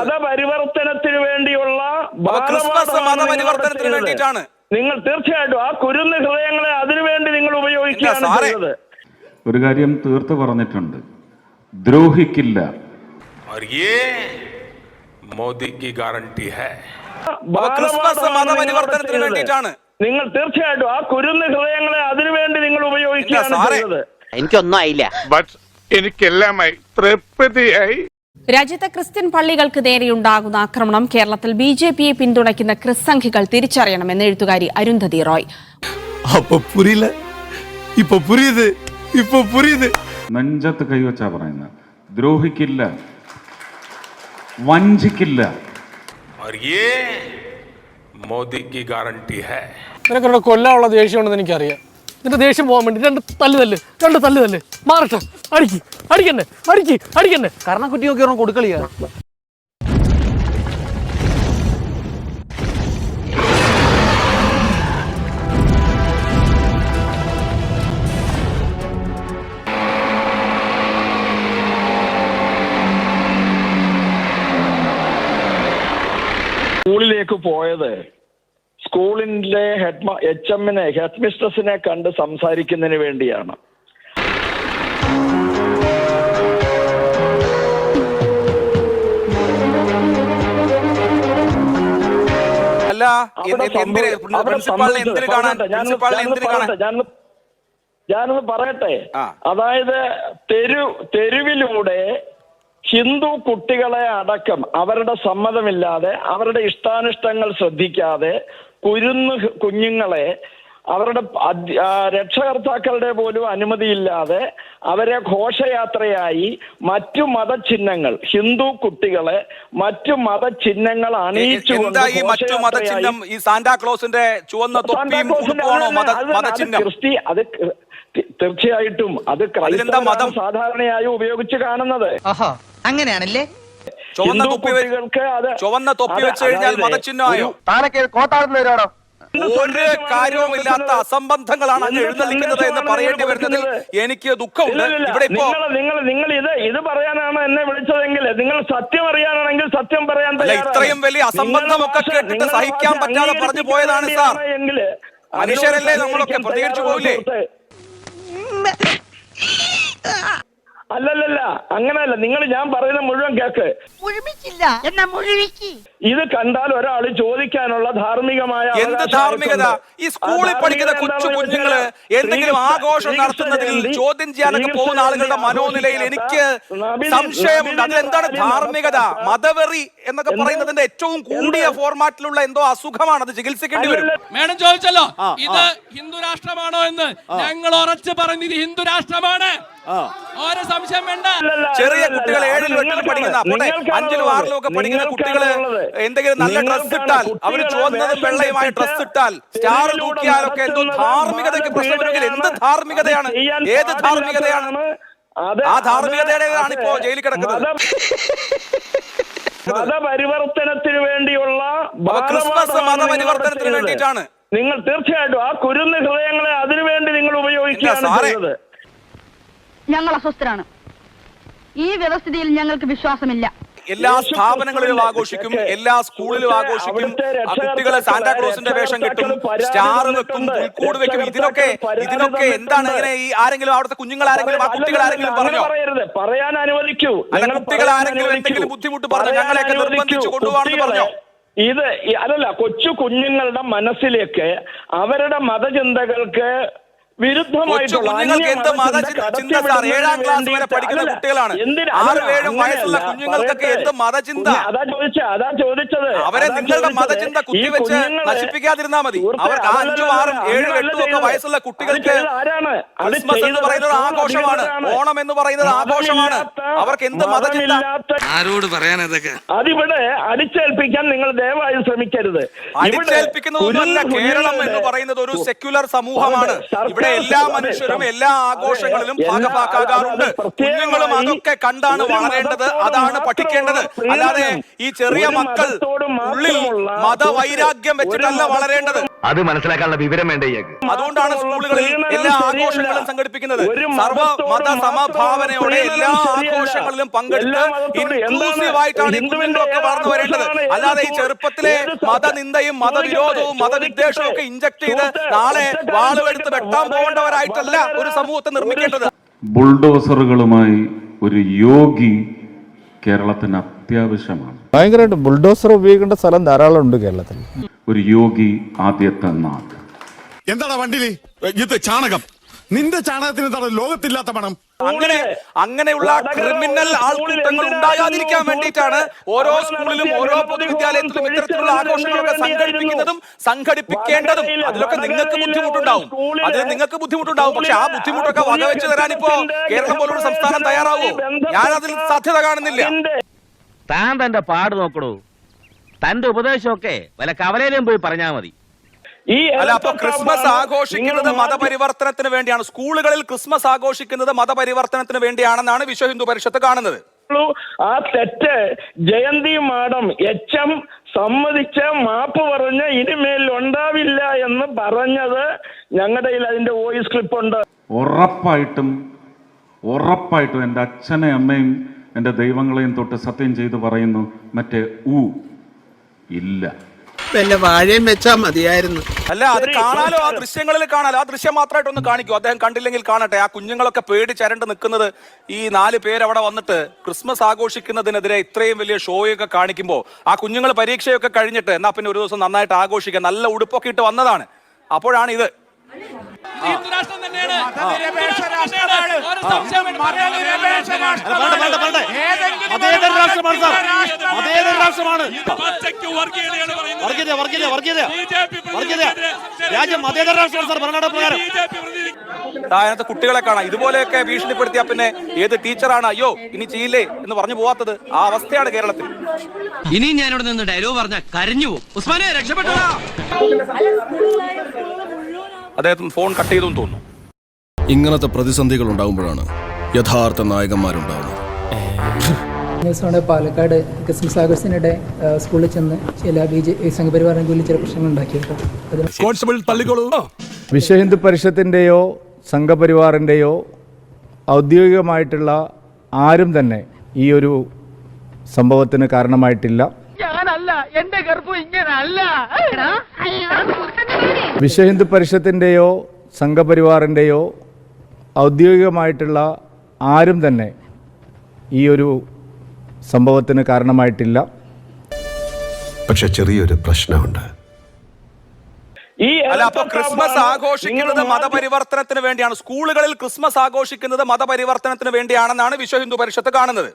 മതപരിവർത്തനത്തിന് വേണ്ടിയുള്ള മതപരിവർത്തനത്തിന് വേണ്ടിയിട്ടാണ്. നിങ്ങൾ തീർച്ചയായിട്ടും ആ കുരുന്ന് ഹൃദയങ്ങളെ അതിനുവേണ്ടി നിങ്ങൾ ഉപയോഗിക്കുകയാണ് ചെയ്തത്. ഒരു കാര്യം തീർത്ത് പറഞ്ഞിട്ടുണ്ട്, ദ്രോഹിക്കില്ല. മോദിക്ക് ഗ്യാരണ്ടി ഹൈ. മതപരിവർത്തനത്തിന് വേണ്ടിയിട്ടാണ്. നിങ്ങൾ തീർച്ചയായിട്ടും ആ കുരുന്ന് ഹൃദയങ്ങളെ അതിനുവേണ്ടി നിങ്ങൾ ഉപയോഗിക്കുകയാണ് ചെയ്തത്. എനിക്കൊന്നും ആയില്ല, എനിക്കെല്ലാമായി തൃപ്തിയായി. രാജ്യത്തെ ക്രിസ്ത്യൻ പള്ളികൾക്ക് നേരെയുണ്ടാകുന്ന ആക്രമണം കേരളത്തിൽ BJPയെ പിന്തുണയ്ക്കുന്ന ക്രിസ്സംഘികൾ തിരിച്ചറിയണമെന്ന് എഴുത്തുകാരി അരുന്ധതി റോയ്. നെഞ്ചത്ത് കൈവച്ചാ പറയുന്നത്, ദ്രോഹിക്കില്ല, വഞ്ചിക്കില്ല. മോദിക്ക് ഗ്യാരണ്ടി ഹൈ. നിനക്ക് കൊല്ലാനുള്ള ദേഷ്യമുണ്ടെന്ന് എനിക്കറിയാം. നിന്റെ ദേഷ്യം പോകാൻ വേണ്ടി രണ്ട് തല്ല് മാറട്ടെ, അടിക്കന്നെ കാരണം കുട്ടി നോക്കി ഒരെണ്ണം കൊടുക്കളിയാ. സ്കൂളിലേക്ക് പോയത് സ്കൂളിന്റെ ഹെഡ് മിസ്ട്രസിനെ കണ്ട് സംസാരിക്കുന്നതിന് വേണ്ടിയാണ്. ഞാനൊന്ന് പറയട്ടെ. അതായത് തെരുവിലൂടെ ഹിന്ദു കുട്ടികളെ അടക്കം അവരുടെ സമ്മതമില്ലാതെ അവരുടെ ഇഷ്ടാനിഷ്ടങ്ങൾ ശ്രദ്ധിക്കാതെ കുഞ്ഞുങ്ങളെ അവരുടെ രക്ഷകർത്താക്കളുടെ പോലും അനുമതിയില്ലാതെ അവരെ ഘോഷയാത്രയായി മറ്റു മതചിഹ്നങ്ങൾ, ഹിന്ദു കുട്ടികളെ മറ്റു മതചിഹ്നങ്ങൾ അണിയിച്ചുകൊണ്ട് ക്രിസ്തി അത് തീർച്ചയായിട്ടും അത് ക്രൈസ്തവ സാധാരണയായി ഉപയോഗിച്ച് കാണുന്നത്. അങ്ങനെയാണല്ലേ? ഹിന്ദു കുട്ടികൾക്ക് അത് ചുവന്ന തൊപ്പി വെച്ച് കഴിഞ്ഞാൽ മതചിഹ്നമായോ? കോട്ടാടുന്നവരാണോ? ഒരു കാര്യവുമില്ലാത്ത അസംബന്ധങ്ങളാണ് അങ്ങ് എഴുന്നള്ളിക്കുന്നത് എന്ന് പറയേണ്ടി വരുന്നതിൽ എനിക്ക് ദുഃഖമുണ്ട്. ഇവിടെ ഇപ്പോ നിങ്ങൾ ഇത് പറയാനാണ് എന്നെ വിളിച്ചതെങ്കിൽ നിങ്ങൾ സത്യം അറിയാനാണെങ്കിൽ സത്യം പറയാൻ ഇത്രയും വലിയ അസംബന്ധമൊക്കെ കേട്ടിട്ട് സഹിക്കാൻ പറ്റാതെ പറഞ്ഞു പോയതാണ് സാർ. മനുഷ്യരല്ലേ നമ്മളൊക്കെ, പ്രതികരിച്ചു പോയില്ലേ? അല്ലല്ല, അങ്ങനെയല്ല. നിങ്ങൾ ഞാൻ പറയുന്ന മുഴുവൻ കേക്ക്. ഇത് കണ്ടാൽ ഒരാൾ ചോദിക്കാനുള്ള ധാർമ്മികമായ എന്ത് ധാർമ്മികത? ഈ സ്കൂളിൽ പഠിക്കുന്ന കൊച്ചു കുഞ്ഞുങ്ങള് എന്തെങ്കിലും ആഘോഷം നടത്തുന്നതിൽ ചോദ്യം ചെയ്യാനൊക്കെ പോകുന്ന ആളുകളുടെ മനോനിലയിൽ എനിക്ക് സംശയമുണ്ട്. അതിലെന്താണ് ധാർമ്മികത? മതവെറി എന്നൊക്കെ പറയുന്നതിന്റെ ഏറ്റവും കൂടിയ ഫോർമാറ്റിലുള്ള എന്തോ അസുഖമാണ്. അത് ചികിത്സിക്കേണ്ടി വരും. മേഡം ചോദിച്ചല്ലോ ഇത് ഹിന്ദു രാഷ്ട്രമാണോ എന്ന്. ഞങ്ങൾ ഉറച്ചു പറഞ്ഞു ഇത് ഹിന്ദു രാഷ്ട്രമാണ്. ഓരോ സംശയം വേണ്ട. ചെറിയ കുട്ടികൾ 7ലും 8ലും പഠിക്കുന്ന, 5ലും 6ലും ഒക്കെ പഠിക്കുന്ന കുട്ടികള് എന്തെങ്കിലും നല്ല ഡ്രസ് ഇട്ടാൽ, അവര് ചുവന്നതും വെള്ളയുമായ ഡ്രസ് ഇട്ടാൽ, സ്റ്റാർ തൂക്കിയാലൊക്കെ എന്തോ ധാർമ്മികതയ്ക്ക് പ്രശ്നമെങ്കിൽ എന്ത് ധാർമ്മികതയാണ്? ഏത് ധാർമ്മികതയാണ്? ആ ധാർമ്മികതയുടെയാണ് ഇപ്പോ ജയിലിൽ കിടക്കുന്നത്. മതപരിവർത്തനത്തിന് വേണ്ടിയുള്ള മതപരിവർത്തനത്തിന് വേണ്ടിയിട്ടാണ്. നിങ്ങൾ തീർച്ചയായിട്ടും ആ കുരുന്ന് ഹൃദയങ്ങളെ അതിനുവേണ്ടി നിങ്ങൾ ഉപയോഗിക്കുകയാണ് ചെയ്തത്. ഞങ്ങൾ അസ്വസ്ഥരാണ്. ഈ വ്യവസ്ഥിതിയിൽ ഞങ്ങൾക്ക് വിശ്വാസമില്ല. എല്ലാ സ്ഥാപനങ്ങളിലും ആഘോഷിക്കും, എല്ലാ സ്കൂളിലും ആഘോഷിക്കും. കുട്ടികളെ സാന്റാക്ലോസിന്റെ വേഷം കെട്ടും, സ്റ്റാർ വെക്കും, പുൽക്കൂട് വെക്കും. ഇതിനൊക്കെ എന്താണ് ഇങ്ങനെ? ഈ ആരെങ്കിലും അവിടുത്തെ കുഞ്ഞുങ്ങൾ ആരെങ്കിലും, ആ കുട്ടികൾ ആരെങ്കിലും പറഞ്ഞോ? പറയാൻ അനുവദിക്കൂ. അല്ല, കുട്ടികൾ ആരെങ്കിലും എന്തെങ്കിലും ബുദ്ധിമുട്ട് പറഞ്ഞു ഞങ്ങളെയൊക്കെ നിർബന്ധിച്ചു കൊണ്ടുപോകാണെന്ന് പറഞ്ഞോ? ഇത് അതല്ല, കൊച്ചു കുഞ്ഞുങ്ങളുടെ മനസ്സിലേക്ക് അവരുടെ മതചിന്തകൾക്ക് വിരുദ്ധമായിട്ടുള്ള 7ാം ക്ലാസ് വരെ പഠിക്കുന്ന കുട്ടികളാണ്. 6-7 വയസ്സുള്ള കുഞ്ഞുങ്ങൾക്കൊക്കെ എന്ത് മതചിന്ത? അതാ ചോദിച്ചത്. അവരെ നിങ്ങളുടെ മതചിന്ത കുത്തിവെച്ച് നശിപ്പിക്കാതിരുന്നാ മതി. അവർക്ക് 5, 6, 7, 8 ഒക്കെ വയസ്സുള്ള കുട്ടികൾക്ക് ക്രിസ്മസ് എന്ന് പറയുന്നത് ആഘോഷമാണ്, ഓണം എന്ന് പറയുന്നത് ആഘോഷമാണ്. അവർക്ക് എന്ത് മതചിന്ത? ആരോട് പറയാനതൊക്കെ? അതിവിടെ അടിച്ചേൽപ്പിക്കാൻ നിങ്ങൾ ദയവായി ശ്രമിക്കരുത്. അടിച്ചേൽപ്പിക്കുന്നതൊന്നുമല്ല. കേരളം എന്ന് പറയുന്നത് ഒരു സെക്യുലർ സമൂഹമാണ്. ഇവിടെ അവിടെ എല്ലാ മനുഷ്യരും എല്ലാ ആഘോഷങ്ങളിലും ഭാഗഭാക്കാകാറുണ്ട്. കുഞ്ഞുങ്ങളും അതൊക്കെ കണ്ടാണ് വളരേണ്ടത്, അതാണ് പഠിക്കേണ്ടത്. അല്ലാതെ ഈ ചെറിയ മക്കൾ ഉള്ളിൽ മതവൈരാഗ്യം വെച്ചിട്ടല്ല വളരേണ്ടത്. അത് മനസ്സിലാക്കാനുള്ള വിവരം വേണ്ട. അതുകൊണ്ടാണ് സ്കൂളുകളിൽ എല്ലാ ആഘോഷങ്ങളും സംഘടിപ്പിക്കുന്നത്. സർവ മത സമഭാവനയോടെ എല്ലാ ആഘോഷങ്ങളിലും പങ്കെടുത്ത് ഇൻക്ലൂസീവായിട്ടാണ് ഈ കുഞ്ഞുങ്ങളൊക്കെ വളർന്നു വരേണ്ടത്. അല്ലാതെ ഈ ചെറുപ്പത്തിലെ മതനിന്ദയും മതവിരോധവും മതവിദ്വേഷവും ഒക്കെ ഇഞ്ചക്ട് ചെയ്ത് നാളെ വാളുവെടുത്ത് വെട്ടാൻ പോകേണ്ടവരായിട്ടല്ല ഒരു സമൂഹത്തെ നിർമ്മിക്കേണ്ടത്. ബുൾഡോസറുകളുമായി ഒരു യോഗി കേരളത്തിന് അത്യാവശ്യമാണ്. ഭയങ്കരമായിട്ട് ബുൾഡോസർ ഉപയോഗിക്കേണ്ട സ്ഥലം ധാരാളം ഉണ്ട് കേരളത്തിൽ. ഒരു യോഗി ആദ്യത്തെ നാട്. എന്താണ് വണ്ടിയില് ഇത് ചാണകം? നിന്റെ ചാണകത്തിന് എന്താണ് ലോകത്തില്ലാത്ത പണം? അങ്ങനെയുള്ള ക്രിമിനൽ ആൾക്കൂട്ടങ്ങൾ ഉണ്ടാകാതിരിക്കാൻ വേണ്ടിയിട്ടാണ് ഓരോ സ്കൂളിലും ഓരോ പൊതുവിദ്യാലയത്തിലും ഇത്തരത്തിലുള്ള ആഘോഷങ്ങളൊക്കെ സംഘടിപ്പിക്കുന്നതും സംഘടിപ്പിക്കേണ്ടതും. അതിലൊക്കെ നിങ്ങൾക്ക് ബുദ്ധിമുട്ടുണ്ടാവും. പക്ഷെ ആ ബുദ്ധിമുട്ടൊക്കെ വകവെച്ച് തരാൻ ഇപ്പോ കേരളം പോലുള്ള സംസ്ഥാനം തയ്യാറാവോ? ഞാൻ അതിൽ സാധ്യത കാണുന്നില്ല. താൻ തന്റെ പാട് നോക്കണു. തന്റെ ഉപദേശമൊക്കെ വല്ല കവലയിലും പോയി പറഞ്ഞാ മതി. അല്ല, അപ്പൊ ക്രിസ്മസ് ആഘോഷിക്കുന്നത് മതപരിവർത്തനത്തിന് വേണ്ടിയാണ്. സ്കൂളുകളിൽ ക്രിസ്മസ് ആഘോഷിക്കുന്നത് മതപരിവർത്തനത്തിന് വേണ്ടിയാണെന്നാണ് വിശ്വ ഹിന്ദു പരിഷത്ത് കാണുന്നത്. ആ തെറ്റ് ജയന്തി മാഡം HM സമ്മതിച്ച് മാപ്പ് പറഞ്ഞ് ഇനിമേൽ ഉണ്ടാവില്ല എന്ന് പറഞ്ഞത് ഞങ്ങളുടെ കയ്യിൽ അതിന്റെ വോയിസ് ക്ലിപ്പ് ഉണ്ട്. ഉറപ്പായിട്ടും എൻ്റെ അച്ഛനെയും അമ്മയും എൻ്റെ ദൈവങ്ങളെയും തൊട്ട് സത്യം ചെയ്ത് പറയുന്നു, മറ്റേ ഇല്ല. വല്ല വാഴയും വെച്ചാ മതിയായിരുന്നു. അല്ല, അത് കാണാലോ, ആ ദൃശ്യങ്ങളിൽ കാണാലോ. ആ ദൃശ്യം മാത്രമായിട്ടൊന്ന് കാണിക്കൂ. അദ്ദേഹം കണ്ടില്ലെങ്കിൽ കാണട്ടെ. ആ കുഞ്ഞുങ്ങളൊക്കെ പേടിച്ചരണ്ട് നിൽക്കുന്നത്, ഈ 4 പേര് അവിടെ വന്നിട്ട് ക്രിസ്മസ് ആഘോഷിക്കുന്നതിനെതിരെ ഇത്രയും വലിയ ഷോയൊക്കെ കാണിക്കുമ്പോൾ ആ കുഞ്ഞുങ്ങൾ പരീക്ഷയൊക്കെ കഴിഞ്ഞിട്ട് എന്നാ പിന്നെ ഒരു ദിവസം നന്നായിട്ട് ആഘോഷിക്കാൻ നല്ല ഉടുപ്പൊക്കെ ഇട്ട് വന്നതാണ്. അപ്പോഴാണ് ഇത്. ഹിന്ദുരാഷ്ട്രം തന്നെയാണ്. ഒരു സംശയം വേണ്ട. അതിനകത്ത് കുട്ടികളെ കാണാം. ഇതുപോലെയൊക്കെ ഭീഷണിപ്പെടുത്തിയാ പിന്നെ ഏത് ടീച്ചറാണ് അയ്യോ ഇനി ചെയ്യില്ലേ എന്ന് പറഞ്ഞു പോവാത്തത്? ആ അവസ്ഥയാണ് കേരളത്തിൽ. ഇനി ഞാനിവിടെ നിന്ന് ഡയലോഗ് പറഞ്ഞ കരഞ്ഞു പോകും. ഉസ്മാനെ രക്ഷപ്പെട്ടോ. അദ്ദേഹത്തിന് ഫോൺ കട്ട് ചെയ്തെന്ന് തോന്നുന്നു. ഇങ്ങനത്തെ പ്രതിസന്ധികൾ ഉണ്ടാകുമ്പോഴാണ് യഥാർത്ഥ നായകന്മാരുണ്ടാവുന്നത്. പാലക്കാട് ക്രിസ്മസ് ആഘോഷത്തിനിടെ സ്കൂളിൽ ചെന്ന് ചില സംഘപരിവാറിനുള്ളിൽ ചില പ്രശ്നങ്ങൾ ഉണ്ടാക്കിയിട്ടുണ്ട്. വിശ്വ ഹിന്ദു പരിഷത്തിൻ്റെയോ സംഘപരിവാറിൻ്റെയോ ഔദ്യോഗികമായിട്ടുള്ള ആരും തന്നെ ഈ ഒരു സംഭവത്തിന് കാരണമായിട്ടില്ല. എന്റെ ഗർഭം ഇങ്ങനല്ല. വിശ്വ ഹിന്ദു പരിഷത്തിൻ്റെയോ സംഘപരിവാറിൻ്റെയോ ഔദ്യോഗികമായിട്ടുള്ള ആരും തന്നെ ഈ ഒരു സംഭവത്തിന് കാരണമായിട്ടില്ല. പക്ഷെ ചെറിയൊരു പ്രശ്നമുണ്ട്. അല്ല, അപ്പൊ ക്രിസ്മസ് ആഘോഷിക്കുന്നത് മതപരിവർത്തനത്തിന് വേണ്ടിയാണ്. സ്കൂളുകളിൽ ക്രിസ്മസ് ആഘോഷിക്കുന്നത് മതപരിവർത്തനത്തിന് വേണ്ടിയാണെന്നാണ് വിശ്വ ഹിന്ദു പരിഷത്ത് കാണുന്നത്.